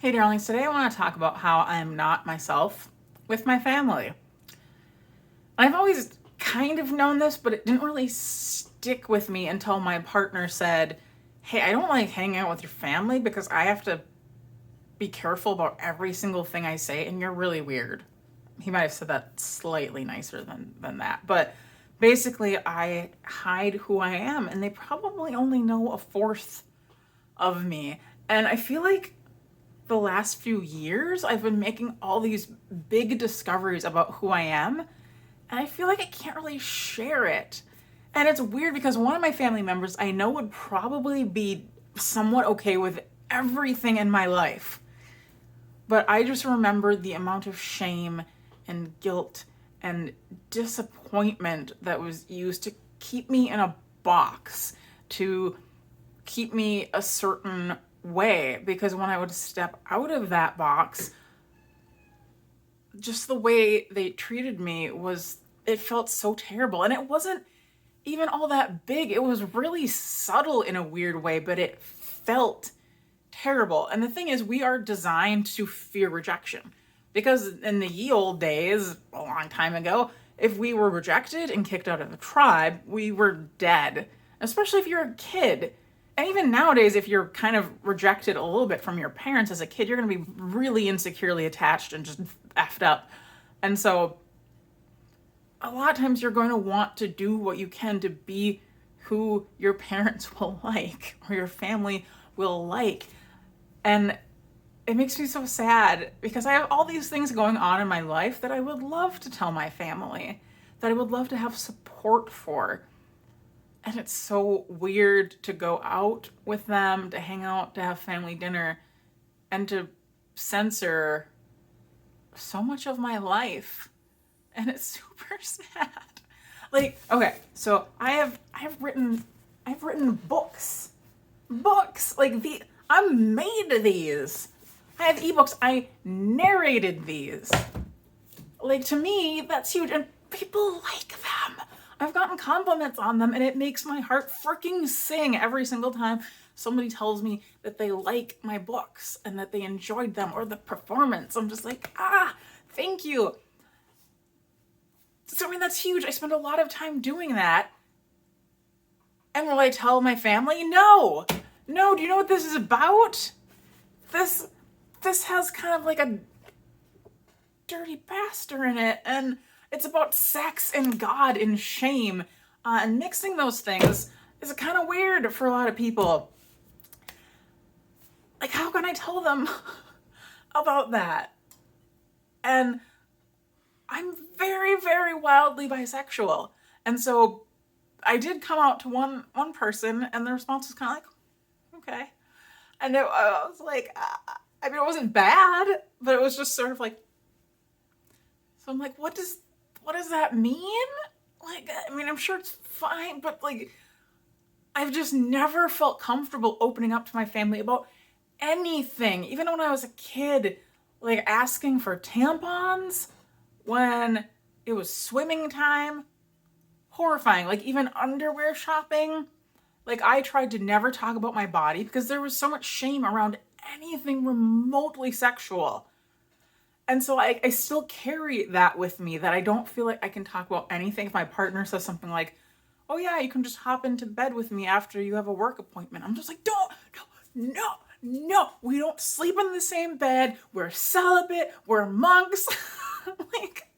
Hey, darlings, today I want to talk about how I'm not myself with my family. I've always kind of known this, but it didn't really stick with me until my partner said, Hey, I don't like hanging out with your family because I have to be careful about every single thing I say, and you're really weird. He might have said that slightly nicer than that, but basically, I hide who I am, and they probably only know a fourth of me. And I feel like the last few years, I've been making all these big discoveries about who I am, and I feel like I can't really share it. And it's weird because one of my family members I know would probably be somewhat okay with everything in my life. But I just remember the amount of shame and guilt and disappointment that was used to keep me in a box, to keep me a certain way. Because when I would step out of that box, just the way they treated me it felt so terrible. And it wasn't even all that big, it was really subtle in a weird way, but it felt terrible. And the thing is, we are designed to fear rejection. Because in the ye old days, a long time ago, if we were rejected and kicked out of the tribe, we were dead. Especially if you're a kid. And even nowadays, if you're kind of rejected a little bit from your parents as a kid, you're going to be really insecurely attached and just effed up. And so a lot of times you're going to want to do what you can to be who your parents will like or your family will like. And it makes me so sad because I have all these things going on in my life that I would love to tell my family, that I would love to have support for. And it's so weird to go out with them, to hang out, to have family dinner, and to censor so much of my life. And it's super sad. Like, okay, so I've written books. Books. I made these. I have ebooks. I narrated these. Like, to me, that's huge. And people like them. I've gotten compliments on them, and it makes my heart freaking sing every single time somebody tells me that they like my books and that they enjoyed them or the performance. I'm just like, thank you. So, I mean, that's huge. I spend a lot of time doing that. And will I tell my family? No. No, do you know what this is about? This has kind of like a dirty pastor in it, and it's about sex and God and shame. And mixing those things is kind of weird for a lot of people. Like, how can I tell them about that? And I'm very, very wildly bisexual. And so I did come out to one person, and the response was kind of like, okay. And I was like, I mean, it wasn't bad, but it was just sort of like, so I'm like, what does that mean? Like, I mean, I'm sure it's fine, but like, I've just never felt comfortable opening up to my family about anything. Even when I was a kid, like asking for tampons when it was swimming time, horrifying. Like, even underwear shopping. Like, I tried to never talk about my body because there was so much shame around anything remotely sexual. And so I still carry that with me, that I don't feel like I can talk about anything. If my partner says something like, oh yeah, you can just hop into bed with me after you have a work appointment, I'm just like, don't, no, we don't sleep in the same bed. We're celibate. We're monks. Like,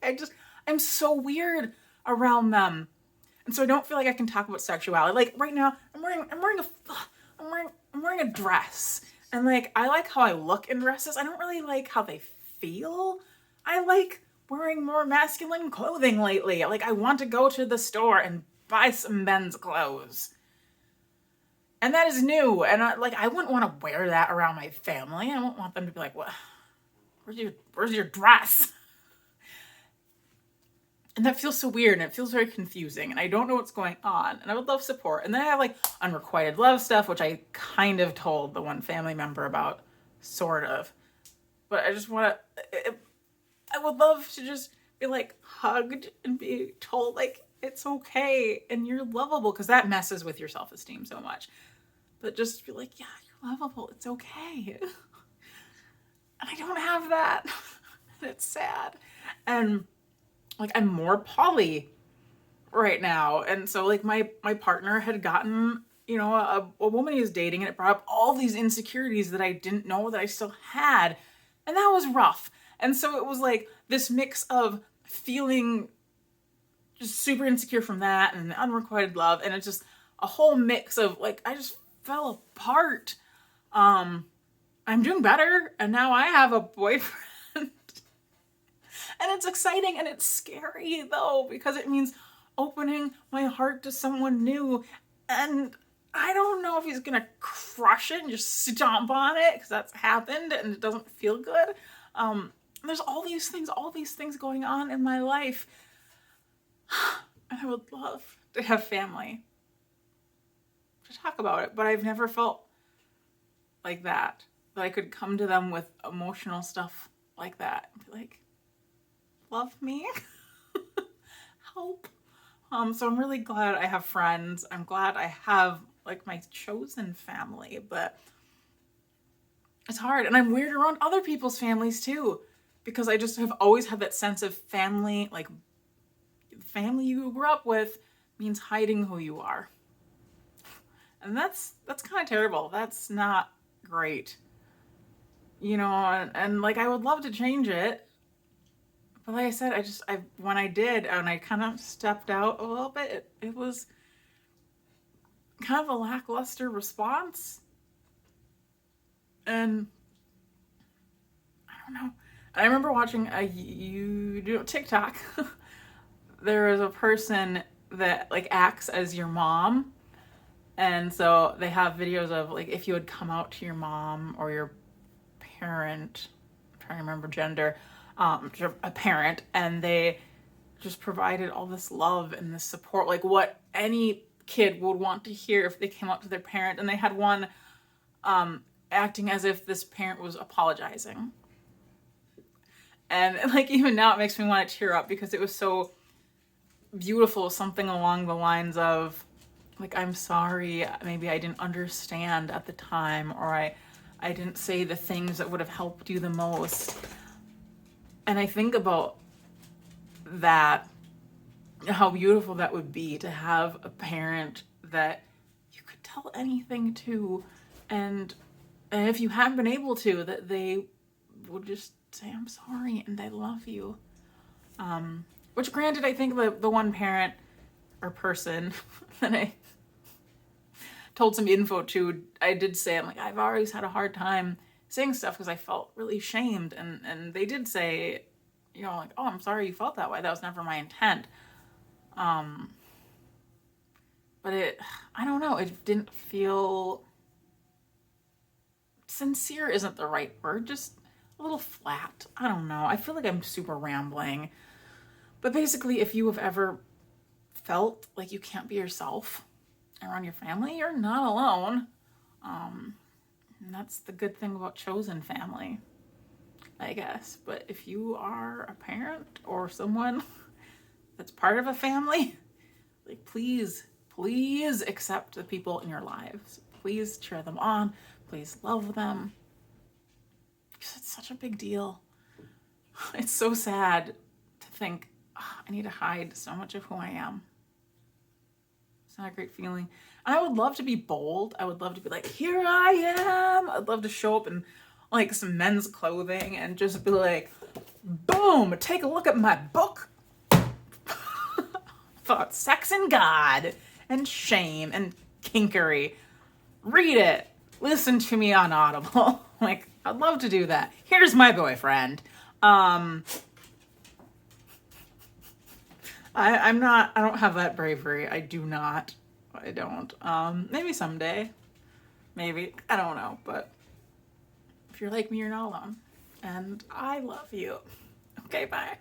I'm so weird around them. And so I don't feel like I can talk about sexuality. Like, right now, I'm wearing a dress. And like, I like how I look in dresses. I don't really like how they feel. I like wearing more masculine clothing lately. Like, I want to go to the store and buy some men's clothes. And that is new. And I wouldn't want to wear that around my family. I wouldn't want them to be like, what? Where's your dress? And that feels so weird, and it feels very confusing, and I don't know what's going on, and I would love support. And then I have like unrequited love stuff, which I kind of told the one family member about, sort of. But I just want to, I would love to just be like hugged and be told like, it's okay and you're lovable, because that messes with your self-esteem so much. But just be like, yeah, you're lovable, it's okay. I don't have that. It's sad. And like I'm more poly right now. And so like my partner had gotten, you know, a woman he was dating, and it brought up all these insecurities that I didn't know that I still had. And that was rough. And so it was like this mix of feeling just super insecure from that and unrequited love, and it's just a whole mix of like I just fell apart. I'm doing better, and now I have a boyfriend. And it's exciting and it's scary though, because it means opening my heart to someone new. And I don't know if he's gonna crush it and just stomp on it, because that's happened and it doesn't feel good. There's all these things going on in my life. And I would love to have family to talk about it, but I've never felt like that I could come to them with emotional stuff like that and be like, love me. Help. So I'm really glad I have friends. I'm glad I have like my chosen family, but it's hard. And I'm weird around other people's families too, because I just have always had that sense of family, like family you grew up with means hiding who you are. And that's kind of terrible. That's not great. You know, and like I would love to change it. But like I said, when I did, and I kind of stepped out a little bit, it was kind of a lackluster response. And I don't know. I remember watching a TikTok. There was a person that like acts as your mom. And so they have videos of like if you would come out to your mom or your parent, I'm trying to remember gender, a parent, and they just provided all this love and this support, like what any kid would want to hear if they came out to their parent. And they had one acting as if this parent was apologizing. And like even now it makes me want to tear up, because it was so beautiful, something along the lines of like, I'm sorry, maybe I didn't understand at the time, or I didn't say the things that would have helped you the most. And I think about that, how beautiful that would be to have a parent that you could tell anything to, and if you haven't been able to, that they would just say, I'm sorry, and I love you. Which granted, I think the one parent or person that I told some info to, I did say, I'm like, I've always had a hard time saying stuff because I felt really shamed. And they did say, you know, like, oh, I'm sorry you felt that way. That was never my intent. But I don't know, it didn't feel, sincere isn't the right word, just a little flat. I don't know. I feel like I'm super rambling. But basically, if you have ever felt like you can't be yourself around your family, you're not alone. And that's the good thing about chosen family, I guess. But if you are a parent or someone that's part of a family, like please accept the people in your lives. Please cheer them on. Please love them. Because it's such a big deal. It's so sad to think, oh, I need to hide so much of who I am. It's not a great feeling. And I would love to be bold. I would love to be like, here I am. I'd love to show up in like some men's clothing and just be like, boom, take a look at my book about sex and God and shame and kinkery. Read it. Listen to me on Audible. Like, I'd love to do that. Here's my boyfriend. I don't have that bravery. I don't. Maybe someday. Maybe. I don't know. But if you're like me, you're not alone. And I love you. Okay, bye.